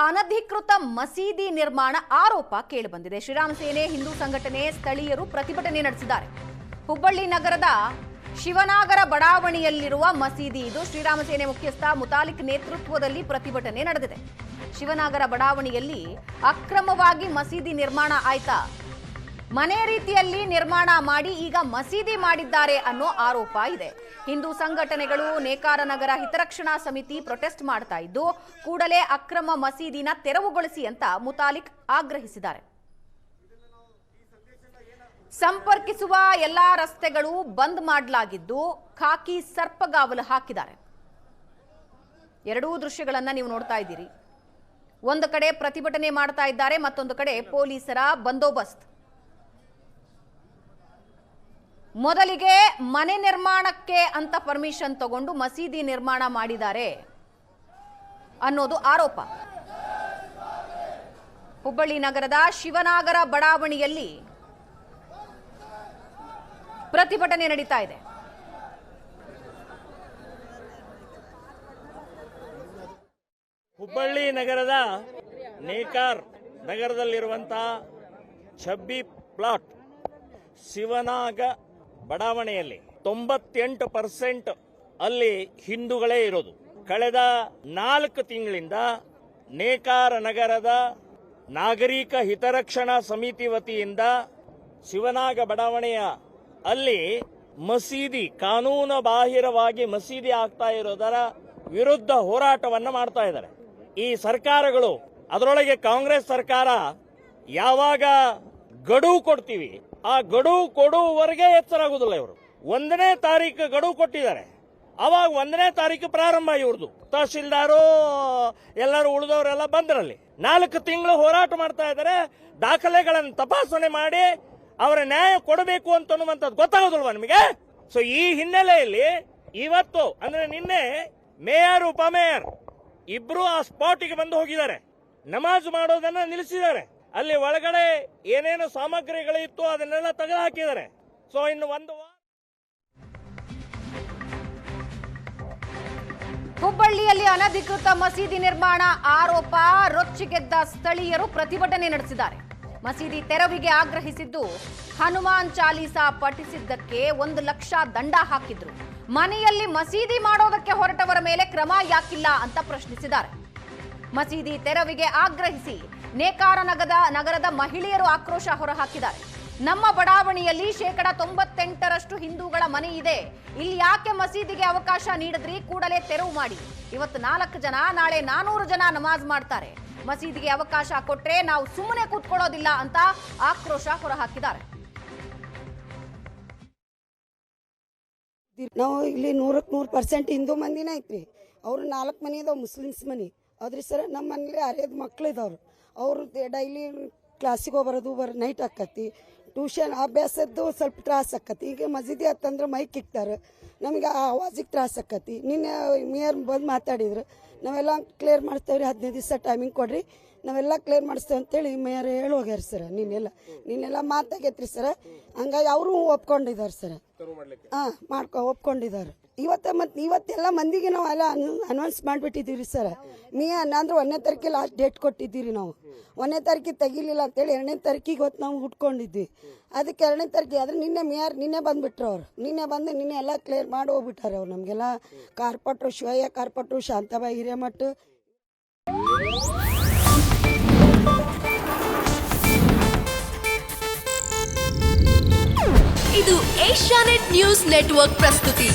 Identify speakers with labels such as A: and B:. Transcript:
A: ಅನಧಿಕೃತ ಮಸೀದಿ ನಿರ್ಮಾಣ ಆರೋಪ ಕೇಳಿಬಂದಿದೆ. ಶ್ರೀರಾಮ ಸೇನೆ, ಹಿಂದೂ ಸಂಘಟನೆ, ಸ್ಥಳೀಯರು ಪ್ರತಿಭಟನೆ ನಡೆಸಿದ್ದಾರೆ. ಹುಬ್ಬಳ್ಳಿ ನಗರದ ಶಿವನಾಗರ ಬಡಾವಣೆಯಲ್ಲಿರುವ ಮಸೀದಿ ಇದು. ಶ್ರೀರಾಮ ಸೇನೆ ಮುಖ್ಯಸ್ಥ ಮುತಾಲಿಕ್ ನೇತೃತ್ವದಲ್ಲಿ ಪ್ರತಿಭಟನೆ ನಡೆದಿದೆ. ಶಿವನಾಗರ ಬಡಾವಣೆಯಲ್ಲಿ ಅಕ್ರಮವಾಗಿ ಮಸೀದಿ ನಿರ್ಮಾಣ ಆಯ್ತಾ, ಮನೆ ರೀತಿಯಲ್ಲಿ ನಿರ್ಮಾಣ ಮಾಡಿ ಈಗ ಮಸೀದಿ ಮಾಡಿದ್ದಾರೆ ಅನ್ನೋ ಆರೋಪ ಇದೆ. ಹಿಂದೂ ಸಂಘಟನೆಗಳು, ನೇಕಾರ ನಗರ ಹಿತರಕ್ಷಣಾ ಸಮಿತಿ ಪ್ರೊಟೆಸ್ಟ್ ಮಾಡ್ತಾ ಇದ್ದು, ಕೂಡಲೇ ಅಕ್ರಮ ಮಸೀದಿನ ತೆರವುಗೊಳಿಸಿ ಅಂತ ಮುತಾಲಿಕ್ ಆಗ್ರಹಿಸಿದ್ದಾರೆ. ಸಂಪರ್ಕಿಸುವ ಎಲ್ಲಾ ರಸ್ತೆಗಳು ಬಂದ್ ಮಾಡಲಾಗಿದ್ದು, ಖಾಕಿ ಸರ್ಪಗಾವಲು ಹಾಕಿದ್ದಾರೆ. ಎರಡೂ ದೃಶ್ಯಗಳನ್ನ ನೀವು ನೋಡ್ತಾ ಇದ್ದೀರಿ. ಒಂದು ಕಡೆ ಪ್ರತಿಭಟನೆ ಮಾಡ್ತಾ ಇದ್ದಾರೆ, ಮತ್ತೊಂದು ಕಡೆ ಪೊಲೀಸರ ಬಂದೋಬಸ್ತ್. ಮೊದಲಿಗೆ ಮನೆ ನಿರ್ಮಾಣಕ್ಕೆ ಅಂತ ಪರ್ಮಿಷನ್ ತಗೊಂಡು ಮಸೀದಿ ನಿರ್ಮಾಣ ಮಾಡಿದ್ದಾರೆ ಅನ್ನೋದು ಆರೋಪ. ಹುಬ್ಬಳ್ಳಿ ನಗರದ ಶಿವನಾಗರ ಬಡಾವಣೆಯಲ್ಲಿ ಪ್ರತಿಭಟನೆ ನಡೀತಾ ಇದೆ.
B: ಹುಬ್ಬಳ್ಳಿ ನಗರದ ನೇಕಾರ್ ನಗರದಲ್ಲಿರುವಂತಹ ಛಬ್ಬಿ ಪ್ಲಾಟ್ ಶಿವನಾಗ ಬಡಾವಣೆಯಲ್ಲಿ 98% ಅಲ್ಲಿ ಹಿಂದೂಗಳೇ ಇರೋದು. ಕಳೆದ 4 ತಿಂಗಳಿಂದ ನೇಕಾರ ನಗರದ ನಾಗರಿಕ ಹಿತರಕ್ಷಣಾ ಸಮಿತಿ ವತಿಯಿಂದ ಶಿವನಾಗ ಬಡಾವಣೆಯ ಅಲ್ಲಿ ಮಸೀದಿ ಕಾನೂನು ಬಾಹಿರವಾಗಿ ಮಸೀದಿ ಆಗ್ತಾ ಇರೋದರ ವಿರುದ್ಧ ಹೋರಾಟವನ್ನ ಮಾಡ್ತಾ ಇದ್ದಾರೆ ಈ ಸರ್ಕಾರಗಳು. ಅದರೊಳಗೆ ಕಾಂಗ್ರೆಸ್ ಸರ್ಕಾರ ಯಾವಾಗ ಗಡುವು ಕೊಡ್ತೀವಿ, ಆ ಗಡುವು ಕೊಡುವವರೆಗೆ ಎಚ್ಚರಾಗುದಿಲ್ಲ. ಇವರು 1ನೇ ತಾರೀಕು ಗಡುವು ಕೊಟ್ಟಿದ್ದಾರೆ, ಅವಾಗ 1ನೇ ತಾರೀಕು ಪ್ರಾರಂಭ ಇವ್ರದ್ದು. ತಹಶೀಲ್ದಾರು ಎಲ್ಲರೂ ಉಳಿದವರೆಲ್ಲ ಬಂದ್ರಲ್ಲಿ 4 ತಿಂಗಳು ಹೋರಾಟ ಮಾಡ್ತಾ ಇದ್ದಾರೆ. ದಾಖಲೆಗಳನ್ನು ತಪಾಸಣೆ ಮಾಡಿ ಅವರ ನ್ಯಾಯ ಕೊಡಬೇಕು ಅಂತನ್ನುವಂಥದ್ದು ಗೊತ್ತಾಗೋದಿಲ್ವಾ ನಿಮಗೆ? ಸೊ ಈ ಹಿನ್ನೆಲೆಯಲ್ಲಿ ಇವತ್ತು ಅಂದ್ರೆ ನಿನ್ನೆ ಮೇಯರ್, ಉಪಮೇಯರ್ ಇಬ್ರು ಆ ಸ್ಪಾಟಿಗೆ ಬಂದು ಹೋಗಿದ್ದಾರೆ. ನಮಾಜ್ ಮಾಡೋದನ್ನ ನಿಲ್ಲಿಸಿದ್ದಾರೆ. ಅಲ್ಲಿ ಒಳಗಡೆ ಏನೇನು ಸಾಮಗ್ರಿಗಳಿತ್ತು ಅದನ್ನೆಲ್ಲ ತೆಗೆದು ಹಾಕಿದ್ದಾರೆ. ಸೊ ಇನ್ನು ಒಂದು
A: ಹುಬ್ಬಳ್ಳಿಯಲ್ಲಿ ಅನಧಿಕೃತ ಮಸೀದಿ ನಿರ್ಮಾಣ ಆರೋಪ ರೊಚ್ಚಿಗೆದ್ದ ಸ್ಥಳೀಯರು ಪ್ರತಿಭಟನೆ ನಡೆಸಿದ್ದಾರೆ. ಮಸೀದಿ ತೆರವಿಗೆ ಆಗ್ರಹಿಸಿದ್ದು, ಹನುಮಾನ್ ಚಾಲೀಸಾ ಪಠಿಸಿದ್ದಕ್ಕೆ 1 ಲಕ್ಷ ದಂಡ ಹಾಕಿದ್ರು. ಮನೆಯಲ್ಲಿ ಮಸೀದಿ ಮಾಡೋದಕ್ಕೆ ಹೊರಟವರ ಮೇಲೆ ಕ್ರಮ ಯಾಕಿಲ್ಲ ಅಂತ ಪ್ರಶ್ನಿಸಿದ್ದಾರೆ. ಮಸೀದಿ ತೆರವಿಗೆ ಆಗ್ರಹಿಸಿ ನೇಕಾರ ನಗರದ ಮಹಿಳೆಯರು ಆಕ್ರೋಶ ಹೊರಹಾಕಿದ್ದಾರೆ. ನಮ್ಮ ಬಡಾವಣೆಯಲ್ಲಿ 98% ಹಿಂದೂಗಳ ಮನೆ ಇದೆ, ಇಲ್ಲಿ ಯಾಕೆ ಮಸೀದಿಗೆ ಅವಕಾಶ ನೀಡಿದ್ರಿ? ಕೂಡಲೇ ತೆರವು ಮಾಡಿ. ಇವತ್ತು 4 ಜನ, ನಾಳೆ 400 ಜನ ನಮಾಜ್ ಮಾಡ್ತಾರೆ. ಮಸೀದಿಗೆ ಅವಕಾಶ ಕೊಟ್ರೆ ನಾವು ಸುಮ್ಮನೆ ಕೂತ್ಕೊಳ್ಳೋದಿಲ್ಲ ಅಂತ ಆಕ್ರೋಶ ಹೊರಹಾಕಿದ್ದಾರೆ.
C: ನಾವು ಇಲ್ಲಿ 100% ಹಿಂದೂ ಮಂದಿನೇ ಐತ್ರಿ. ಅವ್ರು 4 ಮನೆ ಇದಾವೆ ಮುಸ್ಲಿಮ್ಸ್ ಮನೆ. ಅದ್ರಿ ಸರ್ ನಮ್ಮ ಮನೇಲಿ 6 ಮಕ್ಳು ಇದಾವ್ರು. ಅವ್ರು ಡೈಲಿ ಕ್ಲಾಸಿಗೆ ಹೋಗ್ಬರೋದು ನೈಟ್ ಆಕತಿ. ಟ್ಯೂಷನ್ ಅಭ್ಯಾಸದ್ದು ಸ್ವಲ್ಪ ತ್ರಾಸ ಆಕತಿ. ಈಗ ಮಸೀದಿ ಹತ್ತಂದ್ರೆ ಮೈಕ್ ಇಕ್ತಾರೆ, ನಮಗೆ ಆ ಆವಾಜಿಗೆ ತ್ರಾಸ ಆಕತಿ. ನಿನ್ನೆ ಮೇಯರ್ ಬಂದು ಮಾತಾಡಿದ್ರು, ನಾವೆಲ್ಲ ಕ್ಲಿಯರ್ ಮಾಡಿಸ್ತೇವ್ರಿ, 15 ದಿವಸ ಟೈಮಿಂಗ್ ಕೊಡ್ರಿ, ನಾವೆಲ್ಲ ಕ್ಲಿಯರ್ ಮಾಡಿಸ್ತೇವೆ ಅಂತೇಳಿ ಮೇಯರ್ ಹೇಳಿ ಹೋಗ್ಯಾರ ಸರ್. ನಿನ್ನೆಲ್ಲ ಮಾತಾಗೈತ್ರಿ ಸರ್. ಹಂಗಾಗಿ ಅವರು ಒಪ್ಕೊಂಡಿದ್ದಾರೆ ಸರ್. ಒಪ್ಕೊಂಡಿದ್ದಾರೆ. ಇವತ್ತೆಲ್ಲ ಮಂದಿಗೆ ನಾವು ಎಲ್ಲ ಅನೌನ್ಸ್ ಮಾಡಿಬಿಟ್ಟಿದ್ದೀವಿ ಸರ್. ಅಂದ್ರೆ 1ನೇ ತಾರೀಕಿಗೆ ಲಾಸ್ಟ್ ಡೇಟ್ ಕೊಟ್ಟಿದ್ದೀರಿ ನಾವು. 1ನೇ ತಾರೀಕಿಗೆ ತೆಗಿಲಿಲ್ಲ ಅಂತೇಳಿ 2ನೇ ತಾರೀಕಿಗೆ ಇವತ್ತು ನಾವು ಹುಡ್ಕೊಂಡಿದ್ವಿ. ಅದಕ್ಕೆ 2ನೇ ತಾರೀಕಿಗೆ ಆದ್ರೆ ನಿನ್ನೆ ಮೇಯರ್ ನಿನ್ನೆ ಬಂದ್ಬಿಟ್ರು. ಅವ್ರು ನಿನ್ನೆ ಬಂದು ನಿನ್ನೆ ಎಲ್ಲ ಕ್ಲಿಯರ್ ಮಾಡಿ ಹೋಗ್ಬಿಟ್ಟಾರೆ. ಅವ್ರು ನಮಗೆಲ್ಲ ಕಾರ್ಪೊರೇಟ್ರು, ಶಿವಯ್ಯ ಕಾರ್ಪೊರೇಟ್ರು, ಶಾಂತಾಬಾಯಿ ಹಿರೇಮಠ.
D: ಇದು ಏಷ್ಯಾನೆಟ್ ನ್ಯೂಸ್ ನೆಟ್ವರ್ಕ್ ಪ್ರಸ್ತುತಿ.